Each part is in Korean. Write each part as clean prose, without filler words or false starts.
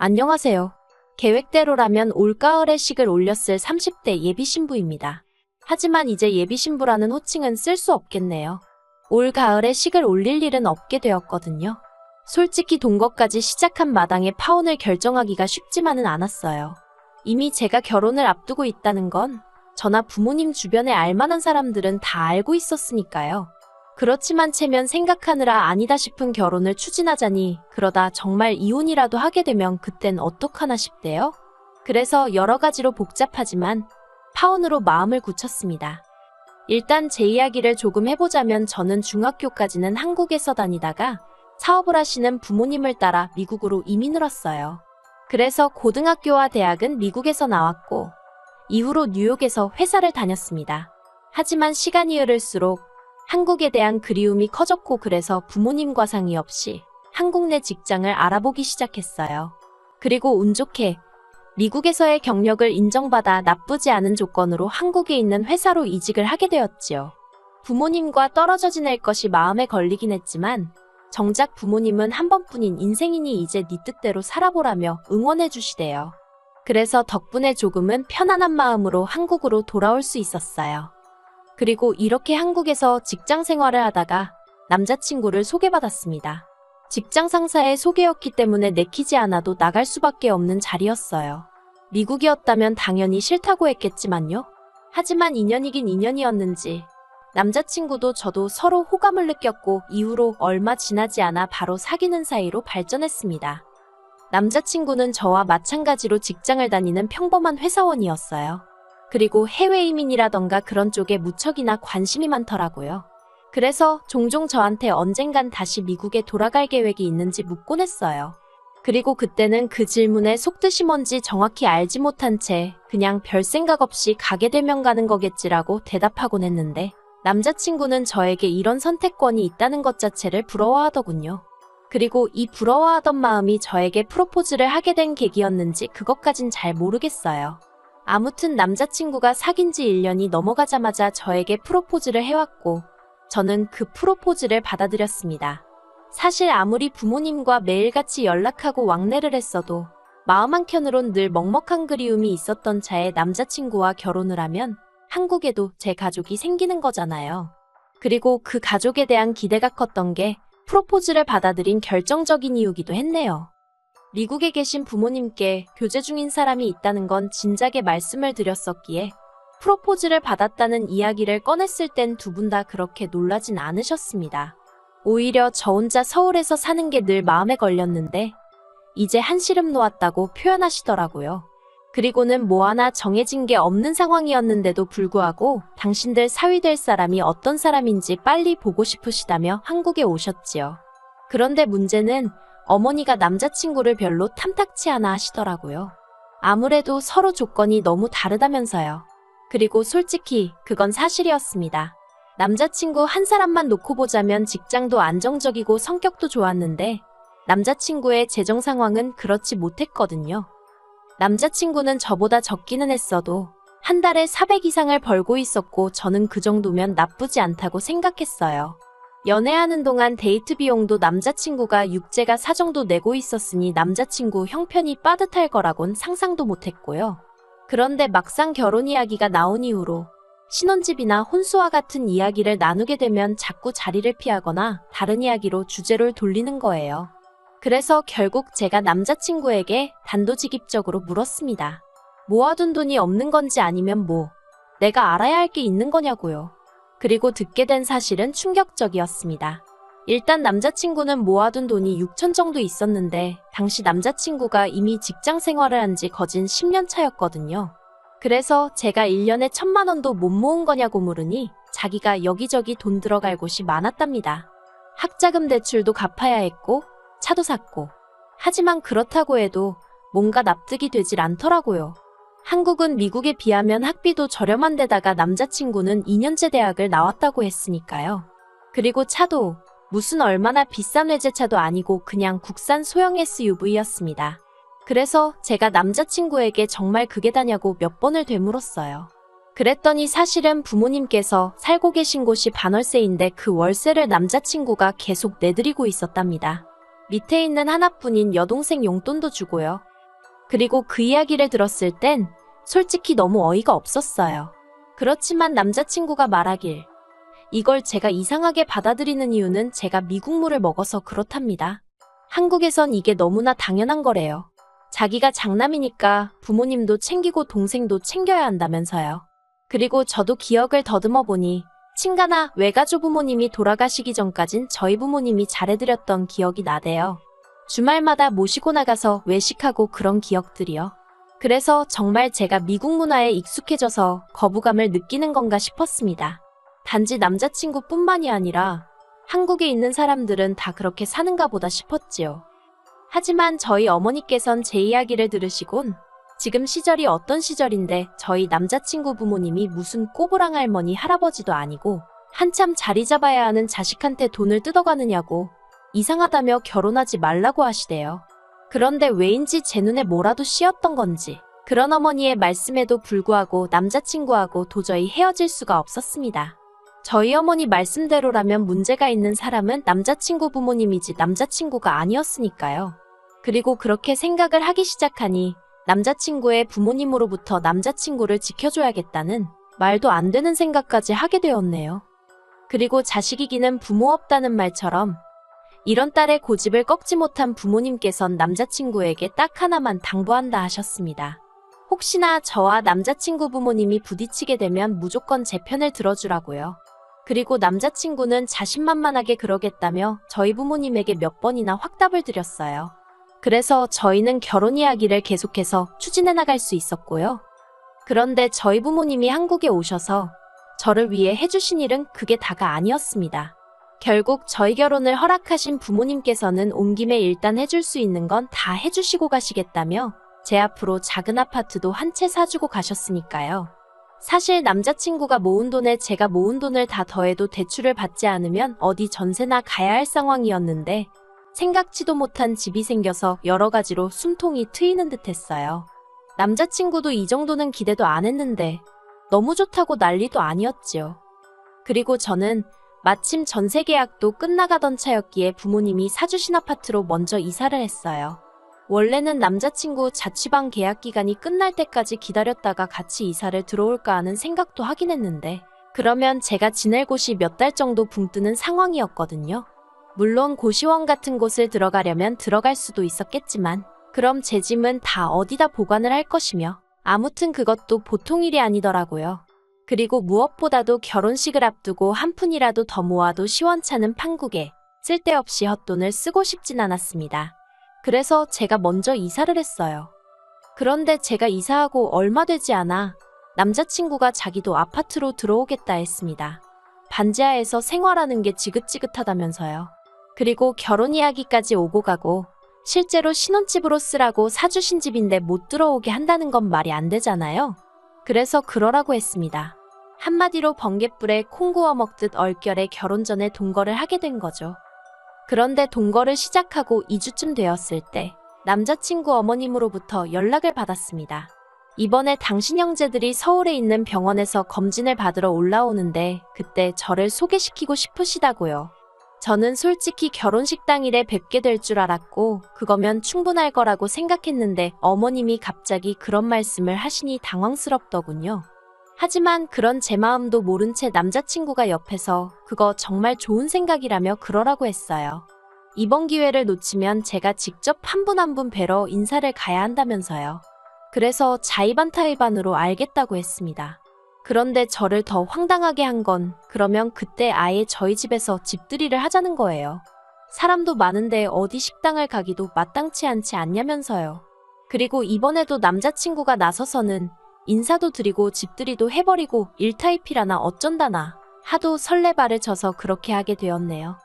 안녕하세요. 계획대로라면 올가을에 식을 올렸을 30대 예비신부입니다. 하지만 이제 예비신부라는 호칭은 쓸 수 없겠네요. 올가을에 식을 올릴 일은 없게 되었거든요. 솔직히 동거까지 시작한 마당에 파혼을 결정하기가 쉽지만은 않았어요. 이미 제가 결혼을 앞두고 있다는 건 저나 부모님 주변에 알만한 사람들은 다 알고 있었으니까요. 그렇지만 체면 생각하느라 아니다 싶은 결혼을 추진하자니 그러다 정말 이혼이라도 하게 되면 그땐 어떡하나 싶대요. 그래서 여러 가지로 복잡하지만 파혼으로 마음을 굳혔습니다. 일단 제 이야기를 조금 해보자면 저는 중학교까지는 한국에서 다니다가 사업을 하시는 부모님을 따라 미국으로 이민을 왔어요. 그래서 고등학교와 대학은 미국에서 나왔고 이후로 뉴욕에서 회사를 다녔습니다. 하지만 시간이 흐를수록 한국에 대한 그리움이 커졌고 그래서 부모님과 상의 없이 한국 내 직장을 알아보기 시작했어요. 그리고 운 좋게 미국에서의 경력을 인정받아 나쁘지 않은 조건으로 한국에 있는 회사로 이직을 하게 되었지요. 부모님과 떨어져 지낼 것이 마음에 걸리긴 했지만 정작 부모님은 한 번뿐인 인생이니 이제 네 뜻대로 살아보라며 응원해 주시대요. 그래서 덕분에 조금은 편안한 마음으로 한국으로 돌아올 수 있었어요. 그리고 이렇게 한국에서 직장 생활을 하다가 남자친구를 소개받았습니다. 직장 상사의 소개였기 때문에 내키지 않아도 나갈 수밖에 없는 자리였어요. 미국이었다면 당연히 싫다고 했겠지만요. 하지만 인연이긴 인연이었는지 남자친구도 저도 서로 호감을 느꼈고 이후로 얼마 지나지 않아 바로 사귀는 사이로 발전했습니다. 남자친구는 저와 마찬가지로 직장을 다니는 평범한 회사원이었어요. 그리고 해외 이민이라던가 그런 쪽에 무척이나 관심이 많더라고요. 그래서 종종 저한테 언젠간 다시 미국에 돌아갈 계획이 있는지 묻곤 했어요. 그리고 그때는 그 질문에 속뜻이 뭔지 정확히 알지 못한 채 그냥 별 생각 없이 가게 되면 가는 거겠지라고 대답하곤 했는데 남자친구는 저에게 이런 선택권이 있다는 것 자체를 부러워하더군요. 그리고 이 부러워하던 마음이 저에게 프로포즈를 하게 된 계기였는지 그것까진 잘 모르겠어요. 아무튼 남자친구가 사귄 지 1년이 넘어가자마자 저에게 프로포즈를 해왔고 저는 그 프로포즈를 받아들였습니다. 사실 아무리 부모님과 매일같이 연락하고 왕래를 했어도 마음 한켠으론 늘 먹먹한 그리움이 있었던 차에 남자친구와 결혼을 하면 한국에도 제 가족이 생기는 거잖아요. 그리고 그 가족에 대한 기대가 컸던 게 프로포즈를 받아들인 결정적인 이유기도 했네요. 미국에 계신 부모님께 교제 중인 사람이 있다는 건 진작에 말씀을 드렸었기에 프로포즈를 받았다는 이야기를 꺼냈을 땐 두 분 다 그렇게 놀라진 않으셨습니다. 오히려 저 혼자 서울에서 사는 게 늘 마음에 걸렸는데 이제 한시름 놓았다고 표현하시더라고요. 그리고는 뭐 하나 정해진 게 없는 상황이었는데도 불구하고 당신들 사위 될 사람이 어떤 사람인지 빨리 보고 싶으시다며 한국에 오셨지요. 그런데 문제는 어머니가 남자친구를 별로 탐탁치 않아 하시더라고요. 아무래도 서로 조건이 너무 다르다면서요. 그리고 솔직히 그건 사실이었습니다. 남자친구 한 사람만 놓고 보자면 직장도 안정적이고 성격도 좋았는데 남자친구의 재정 상황은 그렇지 못했거든요. 남자친구는 저보다 적기는 했어도 한 달에 400 이상을 벌고 있었고 저는 그 정도면 나쁘지 않다고 생각했어요. 연애하는 동안 데이트 비용도 남자친구가 육제가 사정도 내고 있었으니 남자친구 형편이 빠듯할 거라곤 상상도 못했고요. 그런데 막상 결혼 이야기가 나온 이후로 신혼집이나 혼수와 같은 이야기를 나누게 되면 자꾸 자리를 피하거나 다른 이야기로 주제를 돌리는 거예요. 그래서 결국 제가 남자친구에게 단도직입적으로 물었습니다. 모아둔 돈이 없는 건지 아니면 내가 알아야 할 게 있는 거냐고요. 그리고 듣게 된 사실은 충격적이었습니다. 일단 남자친구는 모아둔 돈이 6천 정도 있었는데 당시 남자친구가 이미 직장 생활을 한 지 거진 10년 차였거든요. 그래서 제가 1년에 1,000만 원도 못 모은 거냐고 물으니 자기가 여기저기 돈 들어갈 곳이 많았답니다. 학자금 대출도 갚아야 했고 차도 샀고. 하지만 그렇다고 해도 뭔가 납득이 되질 않더라고요. 한국은 미국에 비하면 학비도 저렴한 데다가 남자친구는 2년제 대학을 나왔다고 했으니까요. 그리고 차도 무슨 얼마나 비싼 외제차도 아니고 그냥 국산 소형 SUV였습니다. 그래서 제가 남자친구에게 정말 그게 다냐고 몇 번을 되물었어요. 그랬더니 사실은 부모님께서 살고 계신 곳이 반월세인데 그 월세를 남자친구가 계속 내드리고 있었답니다. 밑에 있는 하나뿐인 여동생 용돈도 주고요. 그리고 그 이야기를 들었을 땐 솔직히 너무 어이가 없었어요. 그렇지만 남자친구가 말하길 이걸 제가 이상하게 받아들이는 이유는 제가 미국물을 먹어서 그렇답니다. 한국에선 이게 너무나 당연한 거래요. 자기가 장남이니까 부모님도 챙기고 동생도 챙겨야 한다면서요. 그리고 저도 기억을 더듬어 보니 친가나 외가족 부모님이 돌아가시기 전까진 저희 부모님이 잘해드렸던 기억이 나대요. 주말마다 모시고 나가서 외식하고 그런 기억들이요. 그래서 정말 제가 미국 문화에 익숙해져서 거부감을 느끼는 건가 싶었습니다. 단지 남자친구뿐만이 아니라 한국에 있는 사람들은 다 그렇게 사는가 보다 싶었지요. 하지만 저희 어머니께선 제 이야기를 들으시곤 지금 시절이 어떤 시절인데 저희 남자친구 부모님이 무슨 꼬부랑 할머니 할아버지도 아니고 한참 자리 잡아야 하는 자식한테 돈을 뜯어가느냐고 이상하다며 결혼하지 말라고 하시대요. 그런데 왜인지 제 눈에 뭐라도 씌었던 건지 그런 어머니의 말씀에도 불구하고 남자친구하고 도저히 헤어질 수가 없었습니다. 저희 어머니 말씀대로라면 문제가 있는 사람은 남자친구 부모님이지 남자친구가 아니었으니까요. 그리고 그렇게 생각을 하기 시작하니 남자친구의 부모님으로부터 남자친구를 지켜줘야겠다는 말도 안 되는 생각까지 하게 되었네요. 그리고 자식 이기는 부모 없다는 말처럼 이런 딸의 고집을 꺾지 못한 부모님께선 남자친구에게 딱 하나만 당부한다 하셨습니다. 혹시나 저와 남자친구 부모님이 부딪히게 되면 무조건 제 편을 들어주라고요. 그리고 남자친구는 자신만만하게 그러겠다며 저희 부모님에게 몇 번이나 확답을 드렸어요. 그래서 저희는 결혼 이야기를 계속해서 추진해 나갈 수 있었고요. 그런데 저희 부모님이 한국에 오셔서 저를 위해 해주신 일은 그게 다가 아니었습니다. 결국 저희 결혼을 허락하신 부모님께서는 온 김에 일단 해줄 수 있는 건 다 해주시고 가시겠다며 제 앞으로 작은 아파트도 한 채 사주고 가셨으니까요. 사실 남자친구가 모은 돈에 제가 모은 돈을 다 더해도 대출을 받지 않으면 어디 전세나 가야 할 상황이었는데 생각지도 못한 집이 생겨서 여러 가지로 숨통이 트이는 듯 했어요. 남자친구도 이 정도는 기대도 안 했는데 너무 좋다고 난리도 아니었지요. 그리고 저는 마침 전세 계약도 끝나가던 차였기에 부모님이 사주신 아파트로 먼저 이사를 했어요. 원래는 남자친구 자취방 계약 기간이 끝날 때까지 기다렸다가 같이 이사를 들어올까 하는 생각도 하긴 했는데 그러면 제가 지낼 곳이 몇 달 정도 붕 뜨는 상황이었거든요. 물론 고시원 같은 곳을 들어가려면 들어갈 수도 있었겠지만 그럼 제 짐은 다 어디다 보관을 할 것이며 아무튼 그것도 보통 일이 아니더라고요. 그리고 무엇보다도 결혼식을 앞두고 한 푼이라도 더 모아도 시원찮은 판국에 쓸데없이 헛돈을 쓰고 싶진 않았습니다. 그래서 제가 먼저 이사를 했어요. 그런데 제가 이사하고 얼마 되지 않아 남자친구가 자기도 아파트로 들어오겠다 했습니다. 반지하에서 생활하는 게 지긋지긋하다면서요. 그리고 결혼 이야기까지 오고 가고 실제로 신혼집으로 쓰라고 사주신 집인데 못 들어오게 한다는 건 말이 안 되잖아요. 그래서 그러라고 했습니다. 한마디로 번갯불에 콩 구워 먹듯 얼결에 결혼 전에 동거를 하게 된 거죠. 그런데 동거를 시작하고 2주쯤 되었을 때 남자친구 어머님으로부터 연락을 받았습니다. 이번에 당신 형제들이 서울에 있는 병원에서 검진을 받으러 올라오는데 그때 저를 소개시키고 싶으시다고요. 저는 솔직히 결혼식 당일에 뵙게 될 줄 알았고 그거면 충분할 거라고 생각했는데 어머님이 갑자기 그런 말씀을 하시니 당황스럽더군요. 하지만 그런 제 마음도 모른 채 남자친구가 옆에서 그거 정말 좋은 생각이라며 그러라고 했어요. 이번 기회를 놓치면 제가 직접 한 분 한 분 뵈러 인사를 가야 한다면서요. 그래서 자의반타의반으로 알겠다고 했습니다. 그런데 저를 더 황당하게 한 건 그러면 그때 아예 저희 집에서 집들이를 하자는 거예요. 사람도 많은데 어디 식당을 가기도 마땅치 않지 않냐면서요. 그리고 이번에도 남자친구가 나서서는 인사도 드리고 집들이도 해버리고 일타이피라나 어쩐다나 하도 설레발을 쳐서 그렇게 하게 되었네요.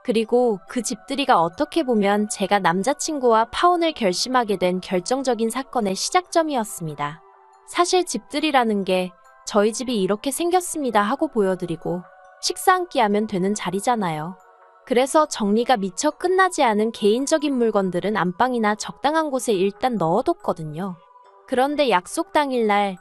그리고 그 집들이가 어떻게 보면 제가 남자친구와 파혼을 결심하게 된 결정적인 사건의 시작점이었습니다. 사실 집들이라는 게 저희 집이 이렇게 생겼습니다 하고 보여드리고 식사 한 끼 하면 되는 자리잖아요. 그래서 정리가 미처 끝나지 않은 개인적인 물건들은 안방이나 적당한 곳에 일단 넣어뒀거든요. 그런데 약속 당일날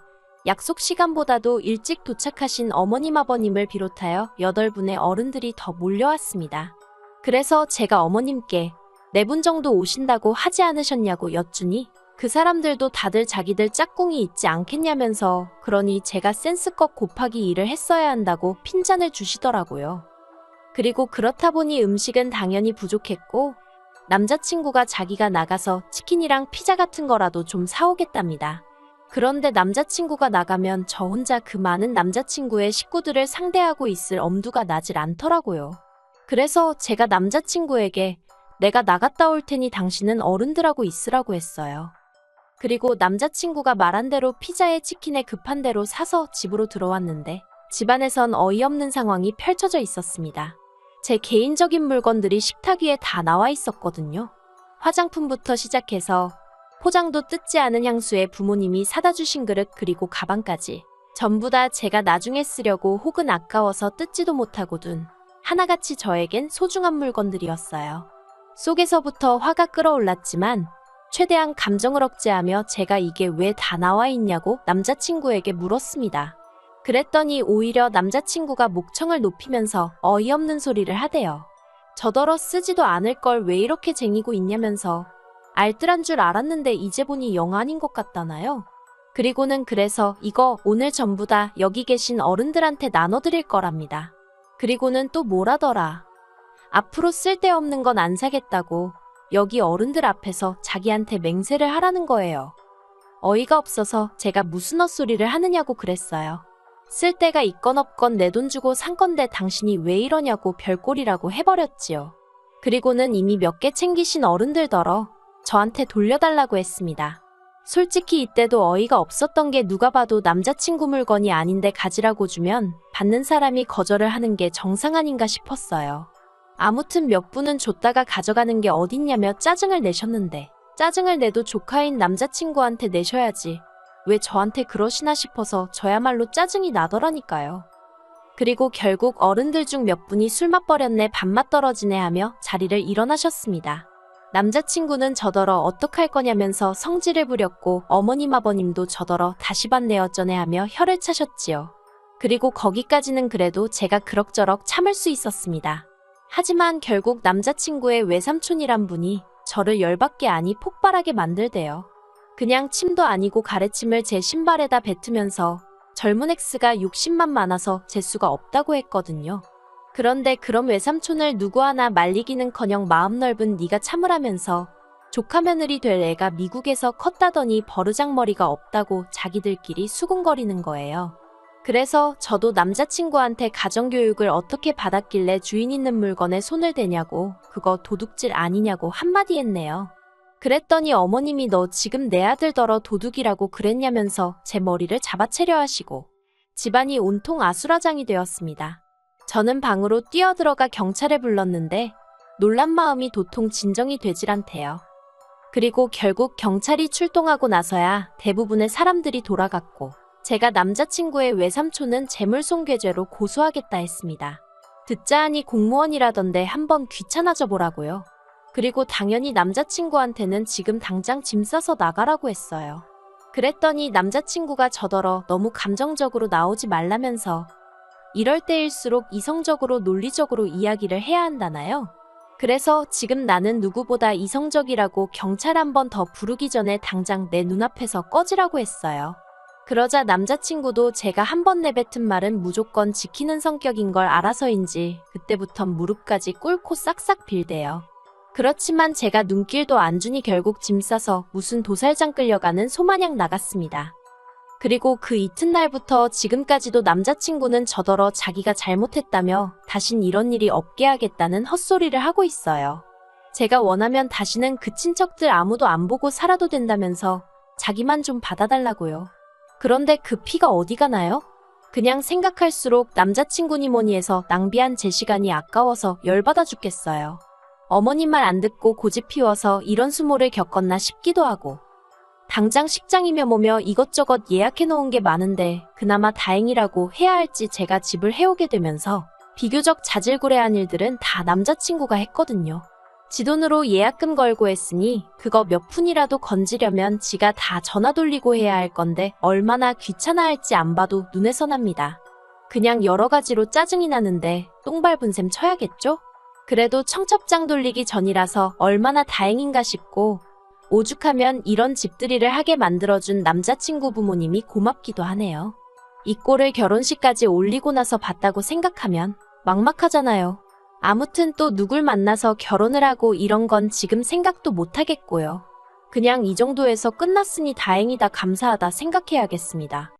약속 시간보다도 일찍 도착하신 어머님 아버님을 비롯하여 8분의 어른들이 더 몰려왔습니다. 그래서 제가 어머님께 4분 정도 오신다고 하지 않으셨냐고 여쭈니 그 사람들도 다들 자기들 짝꿍이 있지 않겠냐면서 그러니 제가 센스껏 곱하기 2를 했어야 한다고 핀잔을 주시더라고요. 그리고 그렇다 보니 음식은 당연히 부족했고 남자친구가 자기가 나가서 치킨이랑 피자 같은 거라도 좀 사오겠답니다. 그런데 남자친구가 나가면 저 혼자 그 많은 남자친구의 식구들을 상대하고 있을 엄두가 나질 않더라고요. 그래서 제가 남자친구에게 내가 나갔다 올 테니 당신은 어른들하고 있으라고 했어요. 그리고 남자친구가 말한 대로 피자에 치킨에 급한 대로 사서 집으로 들어왔는데 집안에선 어이없는 상황이 펼쳐져 있었습니다. 제 개인적인 물건들이 식탁 위에 다 나와 있었거든요. 화장품부터 시작해서 포장도 뜯지 않은 향수에 부모님이 사다 주신 그릇 그리고 가방까지 전부 다 제가 나중에 쓰려고 혹은 아까워서 뜯지도 못하고 둔 하나같이 저에겐 소중한 물건들이었어요. 속에서부터 화가 끓어올랐지만 최대한 감정을 억제하며 제가 이게 왜 다 나와 있냐고 남자친구에게 물었습니다. 그랬더니 오히려 남자친구가 목청을 높이면서 어이없는 소리를 하대요. 저더러 쓰지도 않을 걸 왜 이렇게 쟁이고 있냐면서 알뜰한 줄 알았는데 이제 보니 영 아닌 것 같다나요? 그리고는 그래서 이거 오늘 전부 다 여기 계신 어른들한테 나눠드릴 거랍니다. 그리고는 또 뭐라더라. 앞으로 쓸데없는 건 안 사겠다고 여기 어른들 앞에서 자기한테 맹세를 하라는 거예요. 어이가 없어서 제가 무슨 헛소리를 하느냐고 그랬어요. 쓸 데가 있건 없건 내 돈 주고 산 건데 당신이 왜 이러냐고 별꼴이라고 해버렸지요. 그리고는 이미 몇 개 챙기신 어른들더러 저한테 돌려달라고 했습니다. 솔직히 이때도 어이가 없었던 게 누가 봐도 남자친구 물건이 아닌데 가지라고 주면 받는 사람이 거절을 하는 게 정상 아닌가 싶었어요. 아무튼 몇 분은 줬다가 가져가는 게 어딨냐며 짜증을 내셨는데 짜증을 내도 조카인 남자친구한테 내셔야지 왜 저한테 그러시나 싶어서 저야말로 짜증이 나더라니까요. 그리고 결국 어른들 중 몇 분이 술 맛버렸네 밥맛 떨어지네 하며 자리를 일어나셨습니다. 남자친구는 저더러 어떡할 거냐면서 성질을 부렸고 어머님 아버님도 저더러 다시 받네 어쩌네 하며 혀를 차셨지요. 그리고 거기까지는 그래도 제가 그럭저럭 참을 수 있었습니다. 하지만 결국 남자친구의 외삼촌이란 분이 저를 열받게 아니 폭발하게 만들대요. 그냥 침도 아니고 가래침을 제 신발에다 뱉으면서 젊은 X가 욕심만 많아서 재수가 없다고 했거든요. 그런데 그럼 외삼촌을 누구 하나 말리기는커녕 마음 넓은 네가 참으라면서 조카 며느리 될 애가 미국에서 컸다더니 버르장머리가 없다고 자기들끼리 수군거리는 거예요. 그래서 저도 남자친구한테 가정교육을 어떻게 받았길래 주인 있는 물건에 손을 대냐고 그거 도둑질 아니냐고 한마디 했네요. 그랬더니 어머님이 너 지금 내 아들더러 도둑이라고 그랬냐면서 제 머리를 잡아채려 하시고 집안이 온통 아수라장이 되었습니다. 저는 방으로 뛰어들어가 경찰에 불렀는데 놀란 마음이 도통 진정이 되질 않대요. 그리고 결국 경찰이 출동하고 나서야 대부분의 사람들이 돌아갔고 제가 남자친구의 외삼촌은 재물손괴죄로 고소하겠다 했습니다. 듣자 하니 공무원이라던데 한번 귀찮아져 보라고요. 그리고 당연히 남자친구한테는 지금 당장 짐 싸서 나가라고 했어요. 그랬더니 남자친구가 저더러 너무 감정적으로 나오지 말라면서 이럴 때일수록 이성적으로 논리적으로 이야기를 해야 한다나요? 그래서 지금 나는 누구보다 이성적이라고 경찰 한 번 더 부르기 전에 당장 내 눈앞에서 꺼지라고 했어요. 그러자 남자친구도 제가 한 번 내뱉은 말은 무조건 지키는 성격인 걸 알아서인지 그때부턴 무릎까지 꿇고 싹싹 빌대요. 그렇지만 제가 눈길도 안 주니 결국 짐 싸서 무슨 도살장 끌려가는 소마냥 나갔습니다. 그리고 그 이튿날부터 지금까지도 남자친구는 저더러 자기가 잘못했다며 다신 이런 일이 없게 하겠다는 헛소리를 하고 있어요. 제가 원하면 다시는 그 친척들 아무도 안 보고 살아도 된다면서 자기만 좀 받아달라고요. 그런데 그 피가 어디 가나요? 그냥 생각할수록 남자친구니 뭐니 해서 낭비한 제 시간이 아까워서 열받아 죽겠어요. 어머님 말 안 듣고 고집 피워서 이런 수모를 겪었나 싶기도 하고 당장 식장이며 뭐며 이것저것 예약해 놓은 게 많은데 그나마 다행이라고 해야 할지 제가 집을 해오게 되면서 비교적 자질구레한 일들은 다 남자친구가 했거든요. 지 돈으로 예약금 걸고 했으니 그거 몇 푼이라도 건지려면 지가 다 전화 돌리고 해야 할 건데 얼마나 귀찮아할지 안 봐도 눈에서 납니다. 그냥 여러 가지로 짜증이 나는데 똥 밟은 셈 쳐야겠죠? 그래도 청첩장 돌리기 전이라서 얼마나 다행인가 싶고 오죽하면 이런 집들이를 하게 만들어준 남자친구 부모님이 고맙기도 하네요. 이 꼴을 결혼식까지 올리고 나서 봤다고 생각하면 막막하잖아요. 아무튼 또 누굴 만나서 결혼을 하고 이런 건 지금 생각도 못 하겠고요. 그냥 이 정도에서 끝났으니 다행이다 감사하다 생각해야겠습니다.